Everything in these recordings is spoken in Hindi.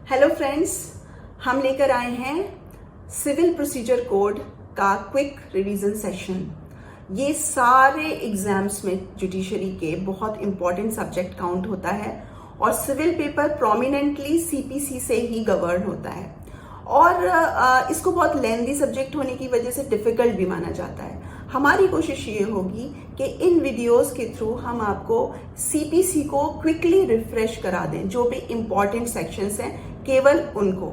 हेलो फ्रेंड्स, हम लेकर आए हैं सिविल प्रोसीजर कोड का क्विक रिवीजन सेशन। ये सारे एग्जाम्स में जुडिशरी के बहुत इंपॉर्टेंट सब्जेक्ट काउंट होता है और सिविल पेपर प्रोमिनेंटली सीपीसी से ही गवर्न होता है और इसको बहुत लेंदी सब्जेक्ट होने की वजह से डिफिकल्ट भी माना जाता है। हमारी कोशिश ये होगी कि इन वीडियोस के थ्रू हम आपको सीपीसी को क्विकली रिफ्रेश करा दें, जो भी इंपॉर्टेंट सेक्शंस हैं केवल उनको।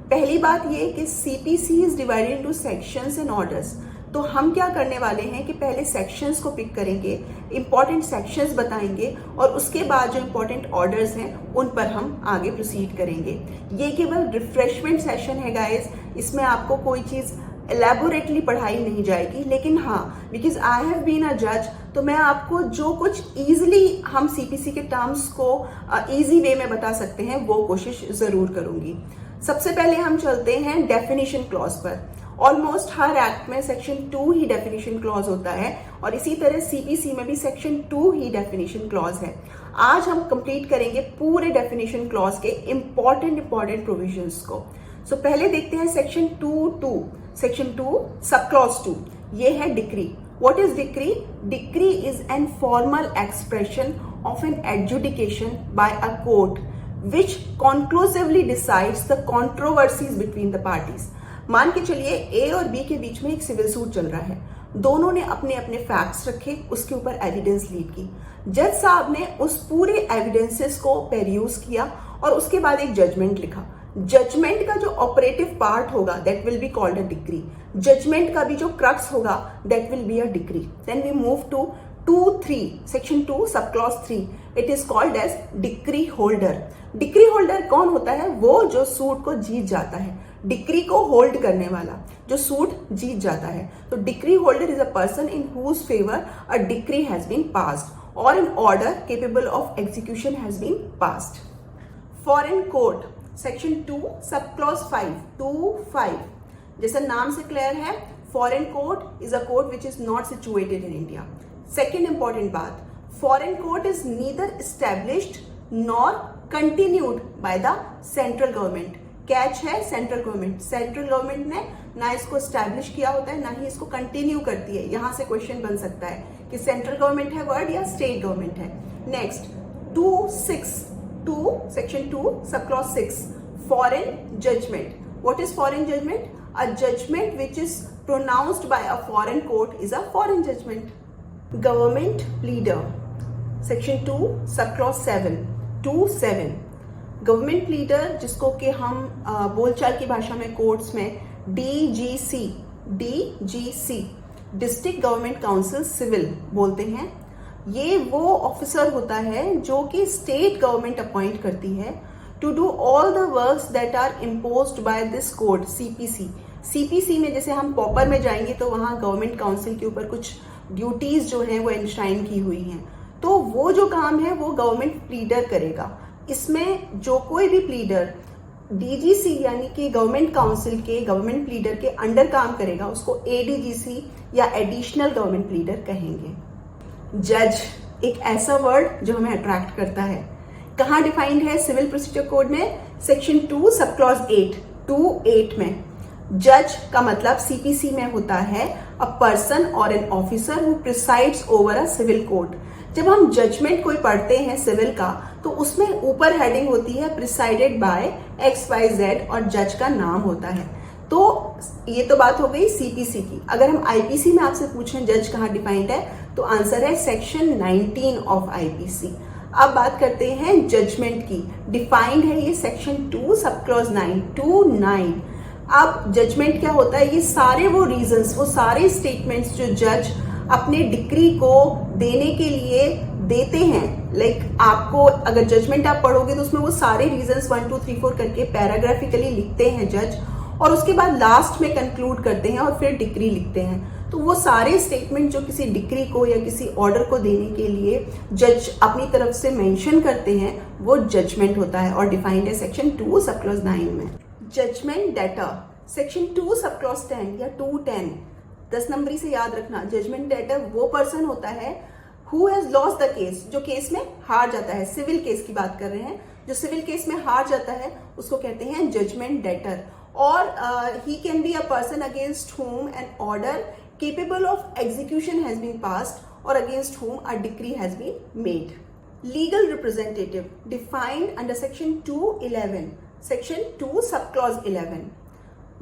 पहली बात ये कि CPC is divided into sections and orders. तो हम क्या करने वाले हैं कि पहले सेक्शंस को पिक करेंगे, इंपॉर्टेंट सेक्शंस बताएंगे और उसके बाद जो इंपॉर्टेंट ऑर्डर्स हैं उन पर हम आगे प्रोसीड करेंगे। ये केवल रिफ्रेशमेंट सेशन है गाइस, इसमें आपको कोई चीज़ एलैबोरेटली पढ़ाई नहीं जाएगी, लेकिन हाँ, because I have been a जज, तो मैं आपको जो कुछ ईजिली हम सीपीसी के टर्म्स को ईजी वे में बता सकते हैं वो कोशिश जरूर करूंगी। सबसे पहले हम चलते हैं डेफिनेशन क्लॉज पर। ऑलमोस्ट हर एक्ट में सेक्शन 2 ही डेफिनेशन क्लॉज होता है और इसी तरह सीपीसी में भी सेक्शन 2 ही डेफिनेशन क्लॉज है। आज हम कंप्लीट करेंगे पूरे डेफिनेशन क्लॉज के इंपॉर्टेंट प्रोविजंस को। सो पहले देखते हैं सेक्शन 2(2). सेक्शन 2 सब क्लॉज 2, ये है decree. What is decree? Decree is an formal expression of an adjudication by a court which conclusively decides the controversies between the parties। मान के चलिए ए और बी के बीच में एक सिविल सूट चल रहा है, दोनों ने अपने अपने फैक्ट्स रखे, उसके ऊपर एविडेंस लीड की। जज साहब ने उस पूरे एविडेंसेस को पेरियूज किया और उसके बाद एक जजमेंट लिखा। जजमेंट का जो ऑपरेटिव पार्ट होगा that will be called a decree. Judgment का भी जो क्रक्स होगा that will be a decree. Then we move to 2(3), section 2 sub clause 3। It is called as decree holder. Decree holder कौन होता है? वो जो सूट को जीत जाता है, डिक्री को होल्ड करने वाला जो सूट जीत जाता है। तो decree holder is a person in whose favour a decree has been passed और an order capable of execution has been passed. Foreign court, section 2 sub clause 5(2)(5). जैसा नाम से क्लियर है, foreign court is a court which is not situated in India. Second important बात, foreign court is neither established nor continued by the central government. Catch है सेंट्रल गवर्नमेंट। सेंट्रल गवर्नमेंट ने ना इसको एस्टैब्लिश किया होता है ना ही इसको कंटिन्यू करती है। यहां से क्वेश्चन बन सकता है कि सेंट्रल गवर्नमेंट है वर्ड या स्टेट गवर्नमेंट है। Next 2(6)(2), section 2 sub clause 6, foreign judgment. What is foreign judgment? A judgment which is pronounced by a foreign court is a foreign judgment. Government pleader, section 2 sub clause 7(2)(7). Government pleader जिसको कि हम बोलचाल की भाषा में कोर्ट्स में DGC district government counsel civil बोलते हैं। ये वो ऑफिसर होता है जो कि स्टेट गवर्नमेंट अपॉइंट करती है to do all the works that are imposed by this code CPC. CPC में जैसे हम पॉपर में जाएंगे तो वहां गवर्नमेंट काउंसिल के ऊपर कुछ ड्यूटीज जो है वो एनश्राइन की हुई हैं, तो वो जो काम है वो गवर्नमेंट प्लीडर करेगा। इसमें जो कोई भी प्लीडर डीजीसी यानी कि गवर्नमेंट काउंसिल के गवर्नमेंट प्लीडर के अंडर काम करेगा उसको एडीजीसी या एडिशनल गवर्नमेंट प्लीडर कहेंगे। जज एक ऐसा वर्ड जो हमें अट्रैक्ट करता है, कहाँ डिफाइंड है सिविल प्रोसीजर कोड में? सेक्शन 2 सब क्लॉज 8(2)(8) में। जज का मतलब सीपीसी में होता है अ पर्सन और an officer who presides over a civil court. जब हम जजमेंट कोई पढ़ते हैं सिविल का तो उसमें ऊपर हेडिंग होती है प्रिसाइडेड बाय XYZ और जज का नाम होता है। तो ये तो बात हो गई सीपीसी की। अगर हम आईपीसी में आपसे पूछें जज कहाँ डिफाइंड है तो आंसर है सेक्शन 19 ऑफ आईपीसी। अब बात करते हैं जजमेंट की। डिफाइंड है ये सेक्शन 2 सब क्लॉज 9(2)(9). अब जजमेंट क्या होता है? ये सारे वो रीजंस, वो सारे स्टेटमेंट्स जो जज अपने डिक्री को देने के लिए देते हैं। लाइक आपको अगर जजमेंट आप पढ़ोगे तो उसमें वो सारे रीजंस 1 2 3 4 करके पैराग्राफिकली लिखते हैं जज और उसके बाद लास्ट में कंक्लूड करते हैं और फिर डिक्री लिखते हैं। तो वो सारे स्टेटमेंट जो किसी डिक्री को या किसी ऑर्डर को देने के लिए जज अपनी तरफ से मेंशन करते हैं वो जजमेंट होता है और डिफाइंड है सेक्शन 2 सब क्लॉज 9 में। Judgement debtor, section 2 sub clause 10 या 2(10). 10 नंबरी से याद रखना, जजमेंट डेटर वो पर्सन होता है who has lost the case, जो केस में हार जाता है, सिविल केस की बात कर रहे हैं, जो सिविल केस में हार जाता है उसको कहते हैं जजमेंट डेटर। और he can be a person against whom an order capable of execution has been passed or against whom a decree has been made. Legal representative defined under section 211, section 2 subclause 11.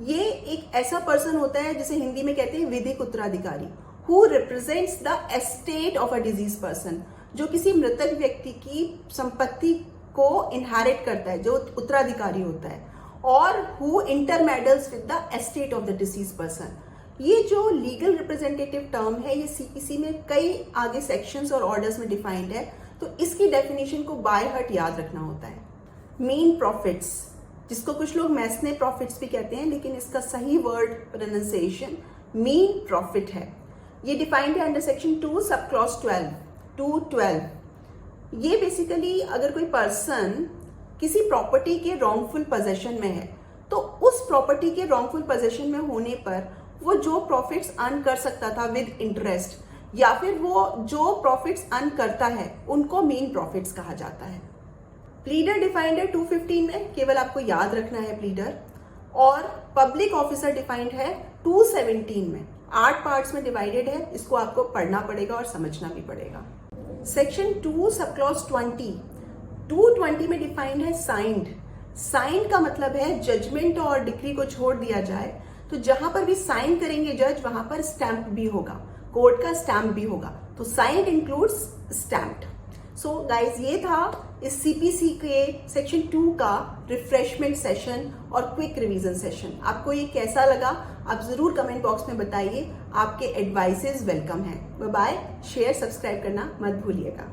ये एक ऐसा पर्सन होता है जिसे हिंदी में कहते हैं विधिक उत्तराधिकारी, who represents the estate of a deceased person, जो किसी मृतक व्यक्ति की संपत्ति को इनहेरिट करता है, जो उत्तराधिकारी होता है, और who intermeddles with the estate of the deceased person. ये जो लीगल रिप्रेजेंटेटिव टर्म है ये सीपीसी में कई आगे सेक्शंस और ऑर्डर्स में डिफाइंड है, तो इसकी डेफिनेशन को बाय हार्ट याद रखना होता है। मीन प्रॉफिट्स, जिसको कुछ लोग मैसने प्रॉफिट्स भी कहते हैं, लेकिन इसका सही वर्ड प्रोनाउंसिएशन मीन प्रॉफिट है। ये डिफाइंड है अंडर सेक्शन 2 सब क्लॉज 12। ये बेसिकली अगर कोई पर्सन किसी प्रॉपर्टी के रॉन्गफुल पोजेशन में है तो उस प्रॉपर्टी के रॉन्गफुल पोजेशन में होने पर वो जो प्रॉफिट्स अर्न कर सकता था विद इंटरेस्ट, या फिर वो जो प्रॉफिट्स अर्न करता है उनको मीन प्रॉफिट्स कहा जाता है। प्लीडर डिफाइंड है 215 में, केवल आपको याद रखना है प्लीडर। और पब्लिक ऑफिसर डिफाइंड है 217 में, 8 पार्ट्स में डिवाइडेड है, इसको आपको पढ़ना पड़ेगा और समझना भी पड़ेगा। सेक्शन 2 सब क्लॉज 220 में डिफाइंड है साइंड। साइंड का मतलब है जजमेंट और डिक्री को छोड़ दिया जाए तो जहां पर भी साइन करेंगे जज वहां पर स्टैंप भी होगा, कोर्ट का स्टैंप भी होगा, तो signed includes stamped. So guys ये था इस सीपीसी के सेक्शन 2 का रिफ्रेशमेंट सेशन और क्विक रिवीजन सेशन। आपको ये कैसा लगा आप जरूर कमेंट बॉक्स में बताइए, आपके एडवाइसेस वेलकम हैं। बाय बाय, शेयर सब्सक्राइब करना मत भूलिएगा।